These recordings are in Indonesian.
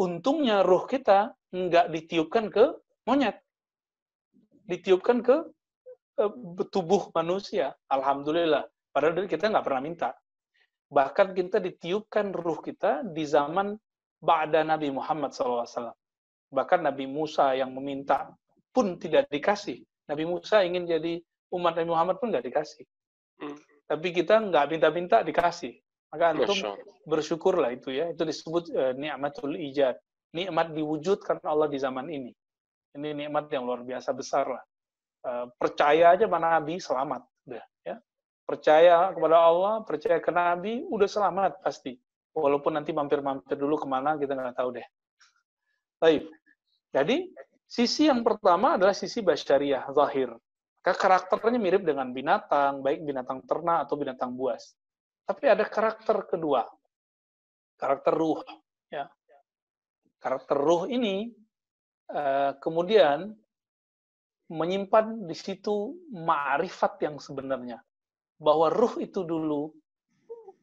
untungnya ruh kita nggak ditiupkan ke monyet, ditiupkan ke tubuh manusia. Alhamdulillah. Padahal kita nggak pernah minta. Bahkan kita ditiupkan ruh kita di zaman ba'da Nabi Muhammad SAW. Bahkan Nabi Musa yang meminta pun tidak dikasih. Nabi Musa ingin jadi umat Nabi Muhammad pun nggak dikasih. Tapi kita nggak minta-minta dikasih. Maka antum bersyukurlah itu ya. Itu disebut ni'matul ijad. Nikmat diwujudkan Allah di zaman ini. Ini nikmat yang luar biasa besar lah. Percaya aja sama Nabi selamat. Udah, ya. Percaya kepada Allah, percaya ke Nabi, udah selamat pasti. Walaupun nanti mampir-mampir dulu kemana, kita nggak tahu deh. Baik. Jadi, sisi yang pertama adalah sisi basyariah, zahir. Karakternya mirip dengan binatang, baik binatang ternak atau binatang buas. Tapi ada karakter kedua, karakter ruh. Ya. Karakter ruh ini kemudian menyimpan di situ ma'rifat yang sebenarnya. Bahwa ruh itu dulu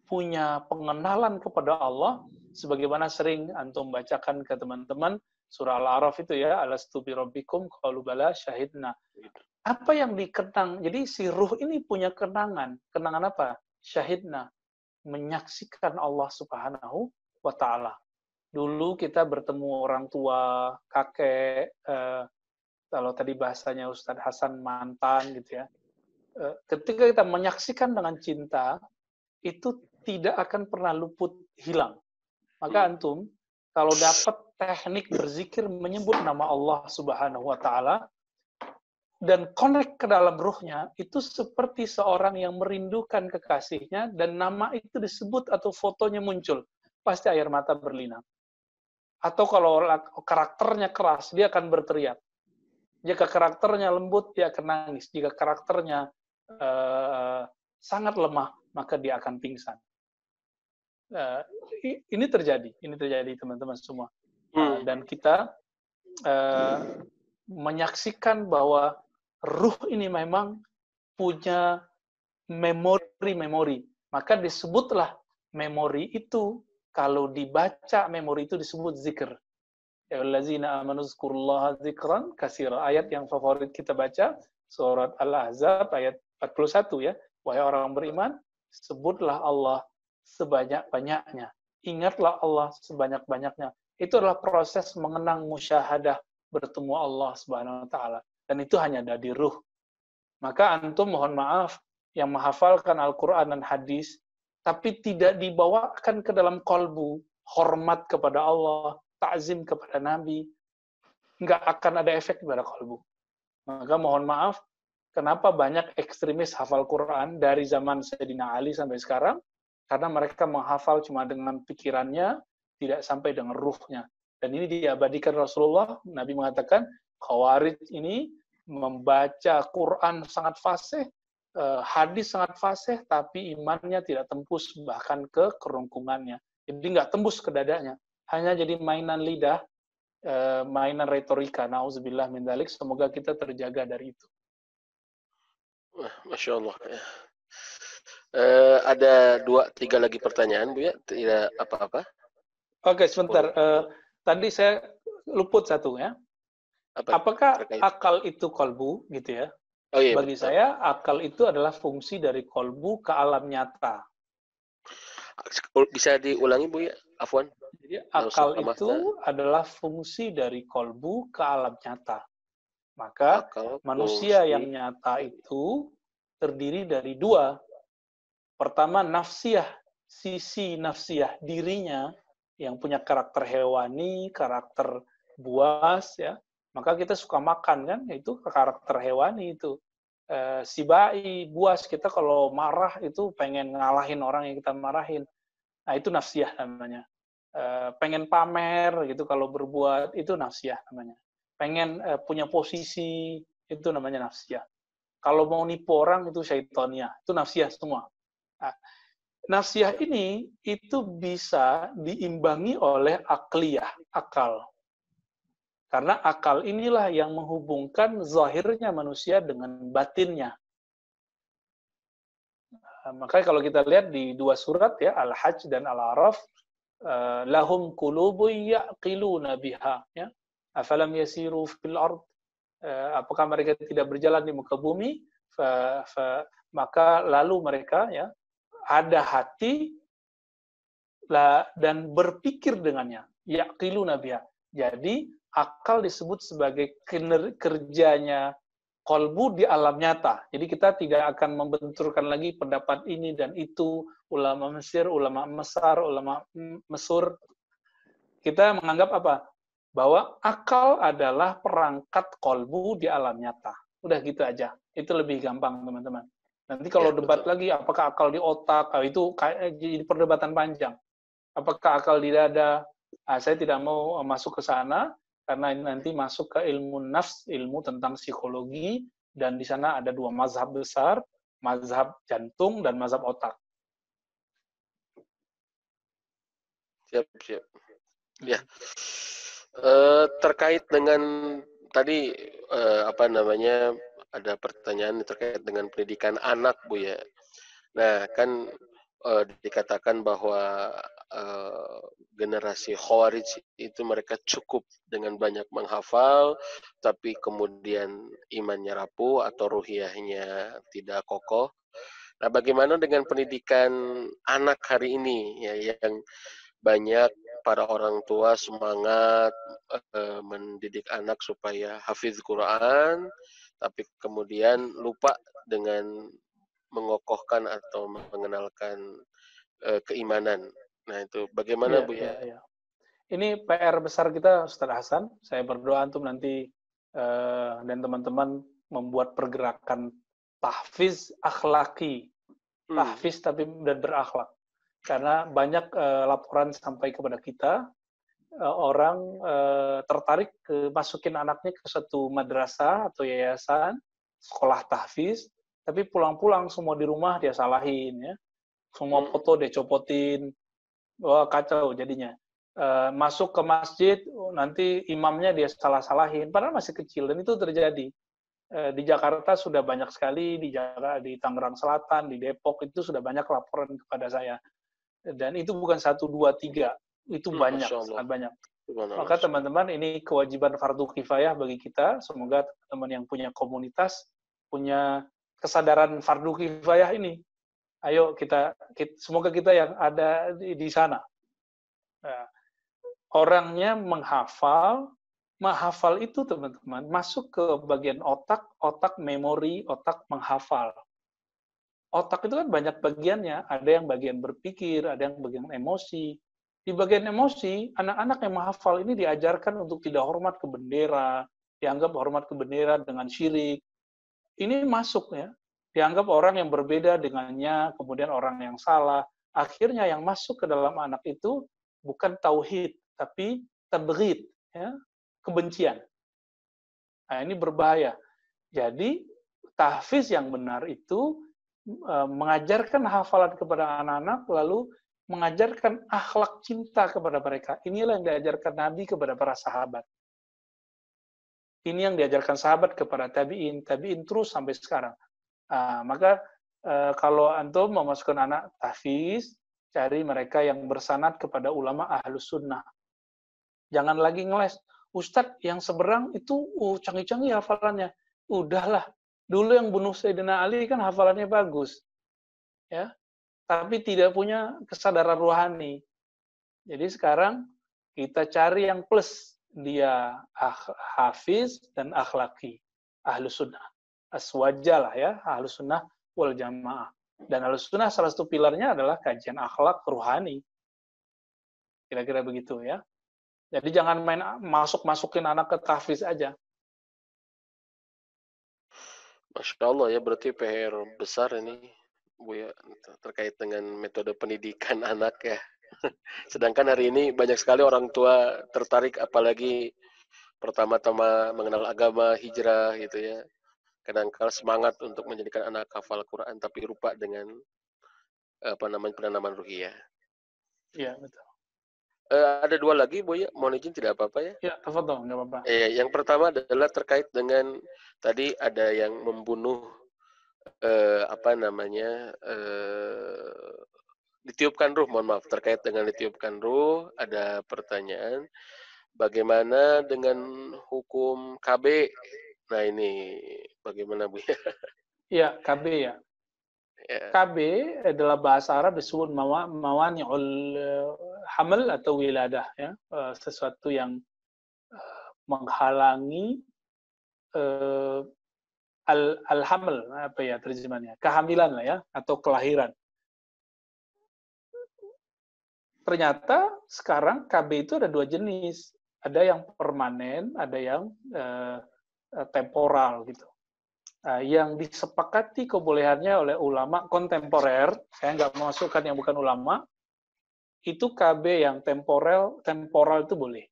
punya pengenalan kepada Allah, sebagaimana sering antum bacakan ke teman-teman, surah Al-A'raf itu ya, alastu bi rabbikum qalu bala syahidna. Apa yang dikenang? Jadi si ruh ini punya kenangan. Kenangan apa? Syahidna. Menyaksikan Allah Subhanahu wa Ta'ala. Dulu kita bertemu orang tua, kakek, kalau tadi bahasanya Ustadz Hasan mantan gitu ya. Ketika kita menyaksikan dengan cinta, itu tidak akan pernah luput hilang. Maka antum, kalau dapat teknik berzikir menyebut nama Allah Subhanahu wa Ta'ala, dan connect ke dalam ruhnya, itu seperti seorang yang merindukan kekasihnya, dan nama itu disebut atau fotonya muncul, pasti air mata berlinang. Atau kalau karakternya keras, dia akan berteriak. Jika karakternya lembut, dia akan nangis. Jika karakternya sangat lemah, maka dia akan pingsan. Ini terjadi teman-teman semua. Dan kita menyaksikan bahwa ruh ini memang punya memori. Maka disebutlah memori itu, kalau dibaca memori itu disebut zikr. Ya allazina amanu zkurullaha dzikran katsira. Ayat yang favorit kita baca, surat Al-Ahzab ayat 41 ya. Wahai orang beriman, sebutlah Allah sebanyak-banyaknya. Ingatlah Allah sebanyak-banyaknya. Itu adalah proses mengenang musyahadah bertemu Allah Subhanahu wa Ta'ala. Dan itu hanya ada di ruh. Maka antum mohon maaf yang menghafalkan Al-Quran dan hadis, tapi tidak dibawakan ke dalam kolbu, hormat kepada Allah, ta'zim kepada Nabi, nggak akan ada efek pada kolbu. Maka mohon maaf, kenapa banyak ekstremis hafal Quran dari zaman Sayyidina Ali sampai sekarang? Karena mereka menghafal cuma dengan pikirannya, tidak sampai dengan ruhnya. Dan ini diabadikan Rasulullah. Nabi mengatakan, Khawarij ini membaca Quran sangat fasih, hadis sangat fasih, tapi imannya tidak tembus bahkan ke kerongkongannya. Jadi nggak tembus ke dadanya. Hanya jadi mainan lidah, mainan retorika. Nauzubillah min dzalik. Semoga kita terjaga dari itu. Masya Allah. Ada 2-3 lagi pertanyaan, Bu ya? Tidak apa-apa. Oke, sebentar. Tadi saya luput satu ya. Apakah akal itu kolbu, gitu ya? Oh, iya, bagi betul. saya, akal itu adalah fungsi dari kolbu ke alam nyata. Bisa diulangi, Bu ya? Afwan. Jadi akal itu adalah fungsi dari kolbu ke alam nyata. Maka manusia yang nyata itu terdiri dari dua. Pertama, nafsiyah, sisi nafsiyah dirinya yang punya karakter hewani, karakter buas, ya. Maka kita suka makan kan, itu karakter hewani itu. Sibai, buas, kita kalau marah itu pengen ngalahin orang yang kita marahin. Nah, itu nafsiyah namanya. Pengen pamer gitu kalau berbuat, itu nafsiyah namanya. Pengen punya posisi, itu namanya nafsiyah. Kalau mau nipu orang, itu syaitoniyah. Itu nafsiyah semua. Nah, nafsiyah ini itu bisa diimbangi oleh akliyah, akal. Karena akal inilah yang menghubungkan zahirnya manusia dengan batinnya. Makanya kalau kita lihat di dua surat ya, Al-Hajj dan Al-A'raf, lahum qulubun ya'qiluna biha, ya. Afalam yasiru fil ard, apakah mereka tidak berjalan di muka bumi, maka lalu mereka, ya, ada hati dan berpikir dengannya, ya'qiluna biha. Jadi akal disebut sebagai kerjanya kolbu di alam nyata. Jadi kita tidak akan membenturkan lagi pendapat ini dan itu, ulama Mesir, ulama Mesar, ulama Mesur. Kita menganggap apa? Bahwa akal adalah perangkat kolbu di alam nyata. Udah gitu aja. Itu lebih gampang, teman-teman. Nanti kalau debat lagi, apakah akal di otak, itu jadi perdebatan panjang. Apakah akal di dada? Saya tidak mau masuk ke sana, karena nanti masuk ke ilmu nafs, ilmu tentang psikologi, dan di sana ada dua mazhab besar, mazhab jantung dan mazhab otak. Siap. Ya, terkait dengan tadi ada pertanyaan terkait dengan pendidikan anak, Bu, ya. Nah, kan dikatakan bahwa generasi Khawarij itu mereka cukup dengan banyak menghafal, tapi kemudian imannya rapuh atau ruhiyahnya tidak kokoh. Nah, bagaimana dengan pendidikan anak hari ini, ya, yang banyak para orang tua semangat mendidik anak supaya hafiz Quran, tapi kemudian lupa dengan mengokohkan atau mengenalkan keimanan. Nah, itu bagaimana, Bu, ya? Ya. Ini PR besar kita, Ustaz Hasan. Saya berdoa antum nanti dan teman-teman membuat pergerakan tahfiz akhlaki. Tahfiz tapi dan berakhlak. Karena banyak laporan sampai kepada kita, orang tertarik masukin anaknya ke satu madrasah atau yayasan, sekolah tahfiz, tapi pulang-pulang semua di rumah dia salahin, ya. Semua foto dia copotin, wah kacau jadinya. Masuk ke masjid, nanti imamnya dia salah-salahin, padahal masih kecil, dan itu terjadi. Di Jakarta sudah banyak sekali, di Tangerang Selatan, di Depok, itu sudah banyak laporan kepada saya. Dan itu bukan 1, 2, 3, itu banyak, sangat banyak. Maka teman-teman, ini kewajiban fardu kifayah bagi kita. Semoga teman-teman yang punya komunitas punya kesadaran fardu kifayah ini. Ayo semoga kita yang ada di sana. Nah, orangnya menghafal itu, teman-teman, masuk ke bagian otak memori, otak menghafal. Otak itu kan banyak bagiannya, ada yang bagian berpikir, ada yang bagian emosi. Di bagian emosi, anak-anak yang menghafal ini diajarkan untuk tidak hormat ke bendera, dianggap hormat ke bendera dengan syirik. Ini masuk, ya, dianggap orang yang berbeda dengannya, kemudian orang yang salah. Akhirnya yang masuk ke dalam anak itu bukan tauhid, tapi tabghid, ya, kebencian. Nah, ini berbahaya. Jadi, tahfiz yang benar itu mengajarkan hafalan kepada anak-anak, lalu mengajarkan akhlak cinta kepada mereka. Inilah yang diajarkan Nabi kepada para sahabat. Ini yang diajarkan sahabat kepada tabi'in terus sampai sekarang. Maka kalau antum memasukkan anak tahfiz, cari mereka yang bersanad kepada ulama ahlus sunnah. Jangan lagi ngeles. Ustadz yang seberang itu canggih-canggih hafalannya. Udahlah. Dulu yang bunuh Sayyidina Ali kan hafalannya bagus, ya, tapi tidak punya kesadaran rohani. Jadi sekarang kita cari yang plus, dia hafiz dan akhlaki, ahlus sunnah, aswajalah, ya, ahlus sunnah wal jamaah. Dan ahlus sunnah salah satu pilarnya adalah kajian akhlak rohani. Kira-kira begitu, ya. Jadi jangan main masukin anak ke tahfiz aja. Masya Allah, ya, berarti PR besar ini, Bu, ya, terkait dengan metode pendidikan anak, ya. Sedangkan hari ini banyak sekali orang tua tertarik, apalagi pertama-tama mengenal agama, hijrah, gitu, ya. Kadang-kala semangat untuk menjadikan anak hafal Quran, tapi lupa dengan penanaman ruhiyah. Iya, betul. Ada 2 lagi, Bu, ya. Mohon izin, tidak apa-apa, ya? Ya, tafadhol, nggak apa-apa. Yang pertama adalah terkait dengan tadi ada yang membunuh ditiupkan ruh, mohon maaf, terkait dengan ditiupkan ruh, ada pertanyaan, bagaimana dengan hukum KB? Nah ini bagaimana Bu ya? Ya, KB ya. Ya, KB adalah bahasa Arab disebut mawani'ul hamil atau wiladah, ya. Sesuatu yang menghalangi eh, al-haml, apa ya terjemahannya? Kehamilan lah ya, atau kelahiran. Ternyata sekarang KB itu ada dua jenis. Ada yang permanen, ada yang temporal gitu. Yang disepakati kebolehannya oleh ulama kontemporer, saya nggak memasukkan yang bukan ulama, itu KB yang temporal itu boleh.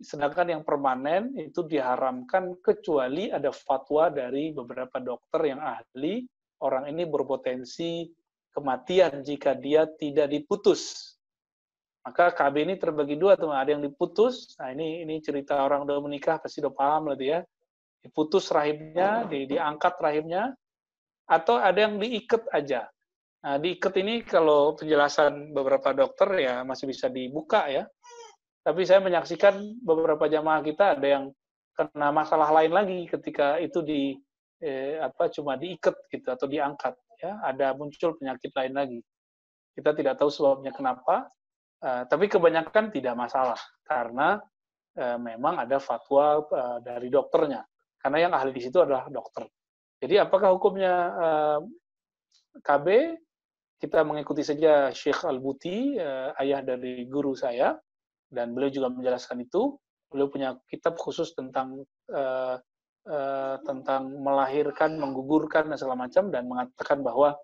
Sedangkan yang permanen itu diharamkan kecuali ada fatwa dari beberapa dokter yang ahli, orang ini berpotensi kematian jika dia tidak diputus. Maka KB ini terbagi dua, teman. Ada yang diputus, nah ini cerita orang udah menikah, pasti udah paham lah dia. Diputus rahimnya, diangkat rahimnya, atau ada yang diikat aja. Nah, diikat ini kalau penjelasan beberapa dokter ya masih bisa dibuka ya. Tapi saya menyaksikan beberapa jamaah kita ada yang kena masalah lain lagi ketika itu cuma diikat gitu atau diangkat ya, ada muncul penyakit lain lagi. Kita tidak tahu sebabnya kenapa, tapi kebanyakan tidak masalah karena memang ada fatwa dari dokternya. Karena yang ahli di situ adalah dokter. Jadi apakah hukumnya KB? Kita mengikuti saja Syekh Al-Buti, ayah dari guru saya, dan beliau juga menjelaskan itu. Beliau punya kitab khusus tentang melahirkan, menggugurkan, dan segala macam, dan mengatakan bahwa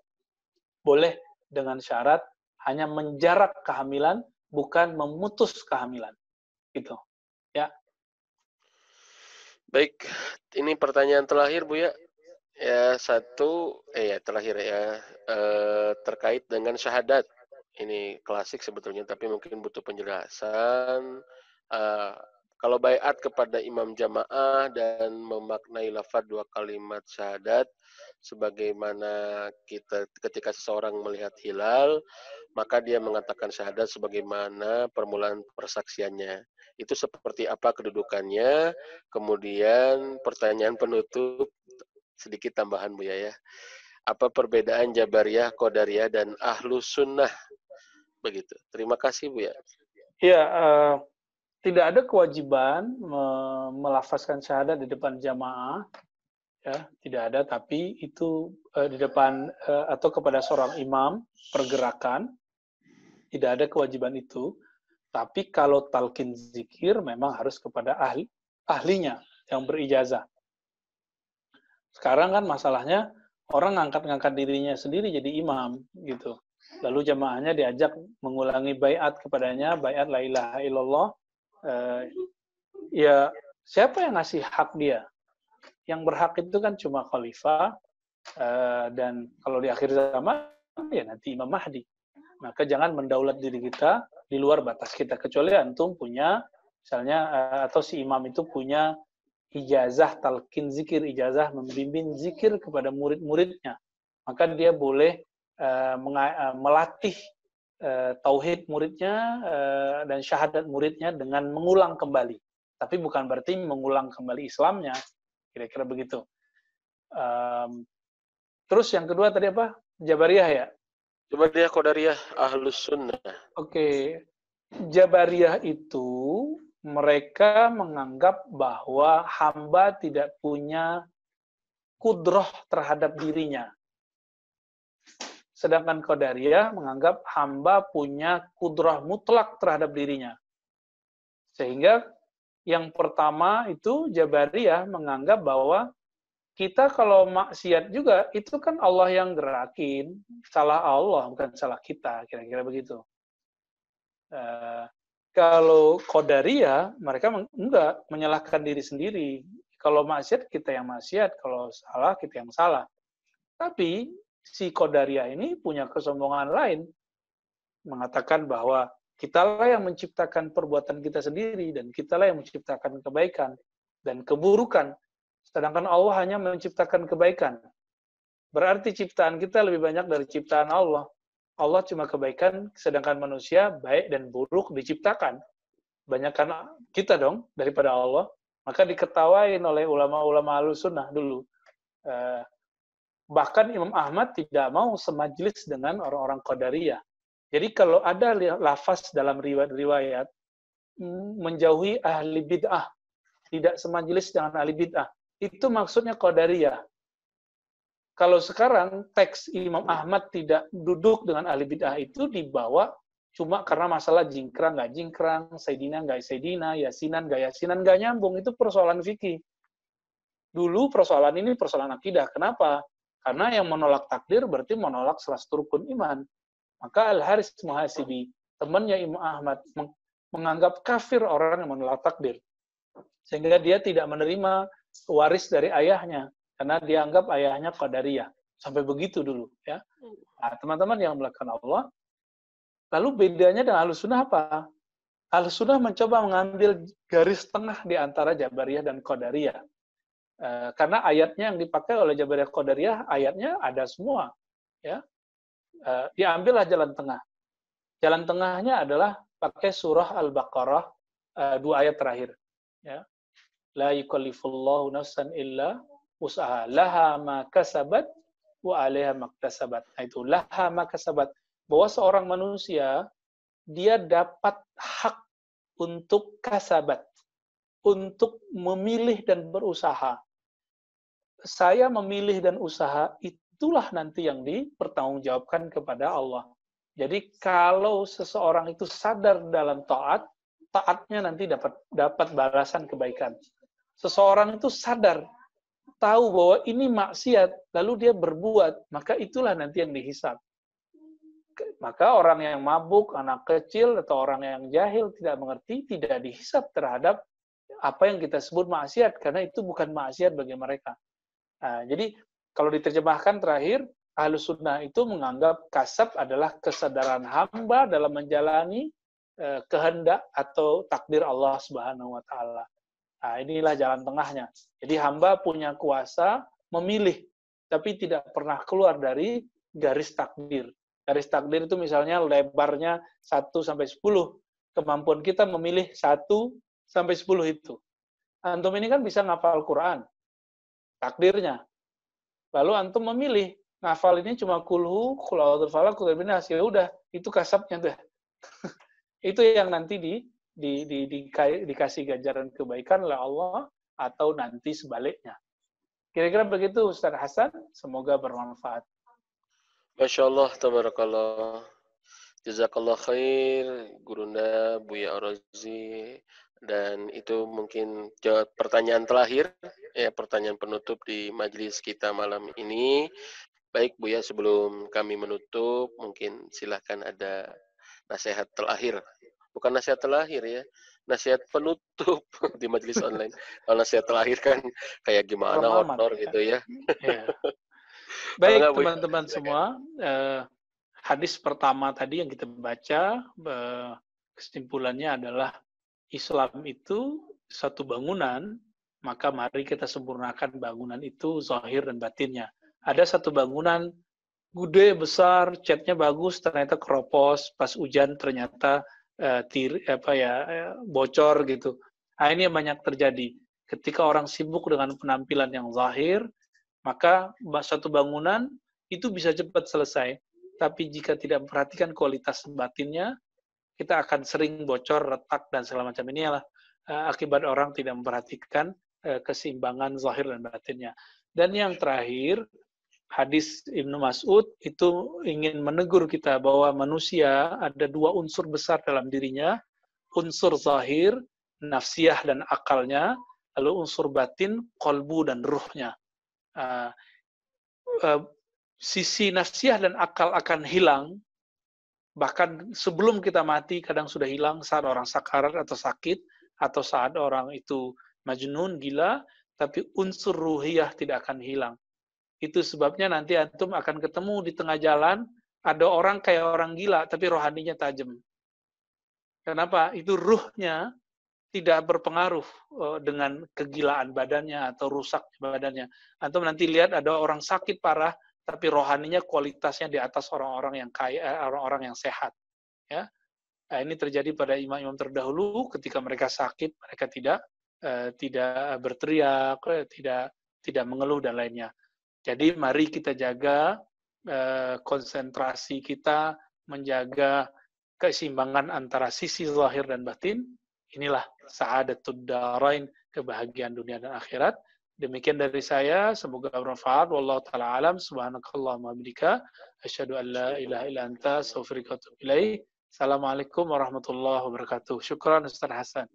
boleh dengan syarat hanya menjarak kehamilan, bukan memutus kehamilan. Gitu. Ya. baik, ini pertanyaan terakhir Bu ya. Ya terakhir ya, terkait dengan syahadat. Ini klasik sebetulnya, tapi mungkin butuh penjelasan. Kalau baiat kepada imam jamaah dan memaknai lafaz dua kalimat syahadat, sebagaimana kita ketika seseorang melihat hilal, maka dia mengatakan syahadat sebagaimana permulaan persaksiannya. Itu seperti apa kedudukannya? Kemudian pertanyaan penutup, sedikit tambahan Bu ya. Apa perbedaan Jabariyah, Qadariyah, dan Ahlus Sunnah? Begitu. Terima kasih Bu ya. Ya, tidak ada kewajiban melafazkan syahadat di depan jamaah, ya, tidak ada. Tapi itu di depan atau kepada seorang imam pergerakan, tidak ada kewajiban itu. Tapi kalau talqin zikir memang harus kepada ahlinya yang berijazah. Sekarang kan masalahnya orang ngangkat-ngangkat dirinya sendiri jadi imam gitu. Lalu jamaahnya diajak mengulangi baiat kepadanya, baiat la ilaha illallah. Ya siapa yang ngasih hak dia? Yang berhak itu kan cuma khalifah, dan kalau di akhir zaman ya nanti Imam Mahdi. Maka jangan mendaulat diri kita di luar batas kita, kecuali antum punya misalnya atau si imam itu punya ijazah talqin zikir, ijazah membimbing zikir kepada murid-muridnya, maka dia boleh melatih tauhid muridnya dan syahadat muridnya dengan mengulang kembali. Tapi bukan berarti mengulang kembali Islamnya, kira-kira begitu. Terus yang kedua tadi apa? Jabariyah ya? Jabariyah, Qadariyah, Ahlus Sunnah. Oke. Jabariyah itu mereka menganggap bahwa hamba tidak punya kudroh terhadap dirinya. Sedangkan Qadariyah menganggap hamba punya kudroh mutlak terhadap dirinya. Sehingga yang pertama itu Jabariyah menganggap bahwa kita kalau maksiat juga itu kan Allah yang gerakin, salah Allah bukan salah kita, kira-kira begitu. Kalau Qadariyah mereka enggak menyalahkan diri sendiri. Kalau maksiat kita yang maksiat, kalau salah kita yang salah. Tapi si Qadariyah ini punya kesombongan lain, mengatakan bahwa kitalah yang menciptakan perbuatan kita sendiri dan kitalah yang menciptakan kebaikan dan keburukan. Sedangkan Allah hanya menciptakan kebaikan. Berarti ciptaan kita lebih banyak dari ciptaan Allah. Allah cuma kebaikan, sedangkan manusia baik dan buruk diciptakan. Banyakan kita dong daripada Allah. Maka diketawain oleh ulama-ulama Ahlussunnah dulu. Bahkan Imam Ahmad tidak mau semajlis dengan orang-orang Qadariyah. Jadi kalau ada lafaz dalam riwayat menjauhi ahli bid'ah, tidak semajlis dengan ahli bid'ah, itu maksudnya Qadariyah. Kalau sekarang teks Imam Ahmad tidak duduk dengan ahli bid'ah itu dibawa cuma karena masalah jingkrang nggak jingkrang, Sayyidina nggak Sayyidina, Yasinan nggak nyambung, itu persoalan fikih. Dulu persoalan ini persoalan akidah. Kenapa? Karena yang menolak takdir berarti menolak salah satu rukun iman. Maka Al-Haris Muhasibi, temannya Imam Ahmad, menganggap kafir orang yang menolak takdir. Sehingga dia tidak menerima waris dari ayahnya, karena dianggap ayahnya Qadariyah. Sampai begitu dulu. Ya. Nah, teman-teman yang melakukan Allah, lalu bedanya dengan Ahlussunnah apa? Ahlussunnah mencoba mengambil garis tengah di antara Jabariyah dan Qadariyah. Karena ayatnya yang dipakai oleh Jabariyah Qadariyah, ayatnya ada semua. Ya. Diambillah jalan tengah. Jalan tengahnya adalah pakai surah Al-Baqarah 2 ayat terakhir. Ya. La yukallifullahu nafsan illa wus'aha. Laha ma kasabat wa 'alaiha maktasabat. Nah, itu laha ma kasabat. Bahwa seorang manusia dia dapat hak untuk kasabat, untuk memilih dan berusaha. Saya memilih dan usaha, itulah nanti yang dipertanggungjawabkan kepada Allah. Jadi kalau seseorang itu sadar dalam taat, taatnya nanti dapat balasan kebaikan. Seseorang itu sadar, tahu bahwa ini maksiat, lalu dia berbuat, maka itulah nanti yang dihisab. Maka orang yang mabuk, anak kecil, atau orang yang jahil tidak mengerti, tidak dihisab terhadap apa yang kita sebut maksiat, karena itu bukan maksiat bagi mereka. Nah, jadi kalau diterjemahkan terakhir, Ahlussunnah itu menganggap kasab adalah kesadaran hamba dalam menjalani kehendak atau takdir Allah Subhanahu wa taala. Nah, inilah jalan tengahnya. Jadi hamba punya kuasa memilih, tapi tidak pernah keluar dari garis takdir. Garis takdir itu misalnya lebarnya 1 sampai 10. Kemampuan kita memilih 1 sampai 10 itu. Antum ini kan bisa ngafal Quran. Takdirnya. Lalu antum memilih, ngafal ini cuma kulhu, qul a'udzu falaq, qul binas, ya udah, itu kasabnya tuh. Itu yang nanti dikasih ganjaran kebaikan oleh Allah atau nanti sebaliknya. Kira-kira begitu Ustaz Hasan, semoga bermanfaat. Masya Allah, tabarakallah. Jazakallah khair, Gurunda, Buya Ar-Razi. Dan itu mungkin jawab pertanyaan terakhir, ya pertanyaan penutup di majelis kita malam ini. Baik Buya, sebelum kami menutup, mungkin silahkan ada nasihat terakhir. Bukan nasihat terakhir ya, nasihat penutup di majelis online. Kalau nasihat terakhir kan kayak gimana honor gitu ya. Ya. Baik teman-teman semua, hadis pertama tadi yang kita baca, kesimpulannya adalah Islam itu satu bangunan, maka mari kita sempurnakan bangunan itu zahir dan batinnya. Ada satu bangunan gede besar, catnya bagus, ternyata keropos, pas hujan ternyata bocor gitu. Nah, ini yang banyak terjadi. Ketika orang sibuk dengan penampilan yang zahir, maka satu bangunan itu bisa cepat selesai. Tapi jika tidak memperhatikan kualitas batinnya, kita akan sering bocor, retak, dan segala macam. Inilah akibat orang tidak memperhatikan keseimbangan zahir dan batinnya. Dan yang terakhir, hadis Ibnu Mas'ud itu ingin menegur kita bahwa manusia ada 2 unsur besar dalam dirinya, unsur zahir, nafsiyah dan akalnya, lalu unsur batin, kolbu dan ruhnya. Sisi nafsiyah dan akal akan hilang, bahkan sebelum kita mati kadang sudah hilang saat orang sakarat atau sakit, atau saat orang itu majnun, gila, tapi unsur ruhiyah tidak akan hilang. Itu sebabnya nanti antum akan ketemu di tengah jalan, ada orang kayak orang gila, tapi rohaninya tajam. Kenapa? Itu ruhnya tidak berpengaruh dengan kegilaan badannya atau rusak badannya. Antum nanti lihat ada orang sakit parah, tapi rohaninya kualitasnya di atas orang-orang yang kaya, orang-orang yang sehat. Ya, ini terjadi pada imam-imam terdahulu ketika mereka sakit, mereka tidak berteriak, tidak mengeluh dan lainnya. Jadi mari kita jaga konsentrasi kita, menjaga keseimbangan antara sisi zahir dan batin. Inilah sa'adatud darain, kebahagiaan dunia dan akhirat. Demikian dari saya, semoga bermanfaat. Wallahu taala alam. Subhanakallahumma bihamdika asyhadu an la ilaha illa anta astaghfiruka wa atubu ilaik. Assalamualaikum warahmatullahi wabarakatuh. Syukran Ustaz Hasan.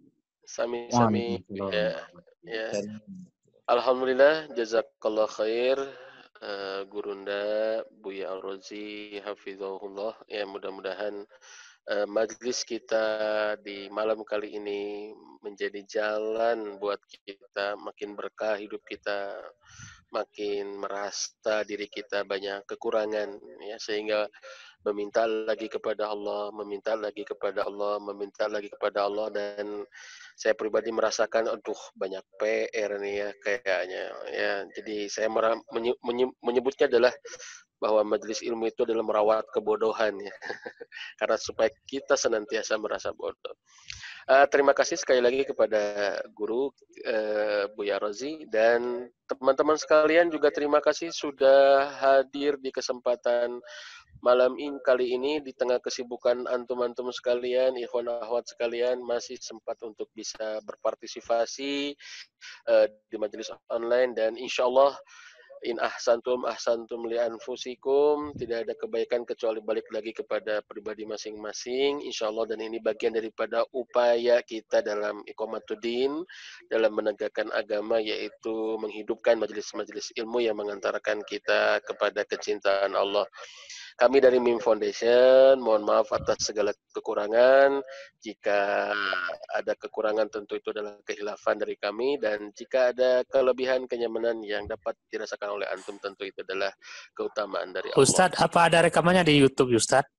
Sami-sami. Ya, ya. Alhamdulillah, jazakallah khair. Gurunda Buya Al-Razi hafizahullah. Ya, mudah-mudahan majlis kita di malam kali ini menjadi jalan buat kita makin berkah hidup kita, makin merasa diri kita banyak kekurangan, ya, sehingga meminta lagi kepada Allah, meminta lagi kepada Allah, meminta lagi kepada Allah. Dan saya pribadi merasakan, aduh banyak PR nih ya kayaknya. Ya, jadi saya menyebutnya adalah bahwa majelis ilmu itu adalah merawat kebodohan, ya. Karena supaya kita senantiasa merasa bodoh. Terima kasih sekali lagi kepada guru Buya Rozi, dan teman-teman sekalian juga terima kasih sudah hadir di kesempatan malam ini kali ini. Di tengah kesibukan antum-antum sekalian, ikhwan akhwat sekalian, masih sempat untuk bisa berpartisipasi di majelis online. Dan insya Allah in ahsantum ahsantum li anfusikum, tidak ada kebaikan kecuali balik lagi kepada pribadi masing-masing, insyaallah. Dan ini bagian daripada upaya kita dalam iqamatuddin, dalam menegakkan agama, yaitu menghidupkan majelis-majelis ilmu yang mengantarkan kita kepada kecintaan Allah. Kami dari MIM Foundation mohon maaf atas segala kekurangan. Jika ada kekurangan tentu itu adalah kehilafan dari kami, dan jika ada kelebihan kenyamanan yang dapat dirasakan oleh antum tentu itu adalah keutamaan dari Allah. Ustadz, apa ada rekamannya di YouTube, Ustadz?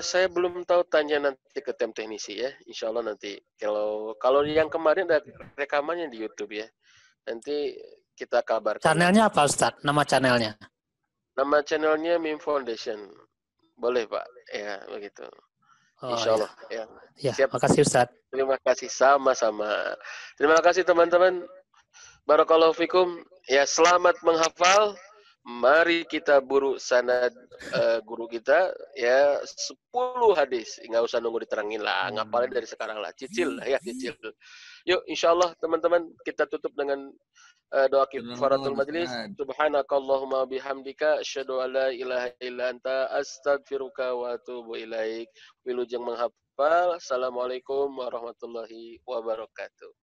Saya belum tahu, tanya nanti ke tim teknisi ya. Insya Allah nanti. Kalau yang kemarin ada rekamannya di YouTube ya. Nanti kita kabarkan. Channelnya apa, Ustadz? Nama channelnya? Nama channelnya MIM Foundation. Boleh Pak, ya begitu. Insya Allah. Ya. Ya, siap. Makasih Ustadz. Terima kasih, sama-sama. Terima kasih teman-teman. Barakallahu fikum. Ya, selamat menghafal. Mari kita buru sanad guru kita, ya 10 hadis. Nggak usah nunggu diterangin lah, ngapalin dari sekarang lah. Cicil lah ya, cicil. Yuk, insya Allah teman-teman, kita tutup dengan doa kifaratul majlis. Subhanakallahumma bihamdika asyhadu an la ilaha illa anta astaghfiruka wa atubu ilaik. Wilujeng menghafal. Assalamualaikum warahmatullahi wabarakatuh.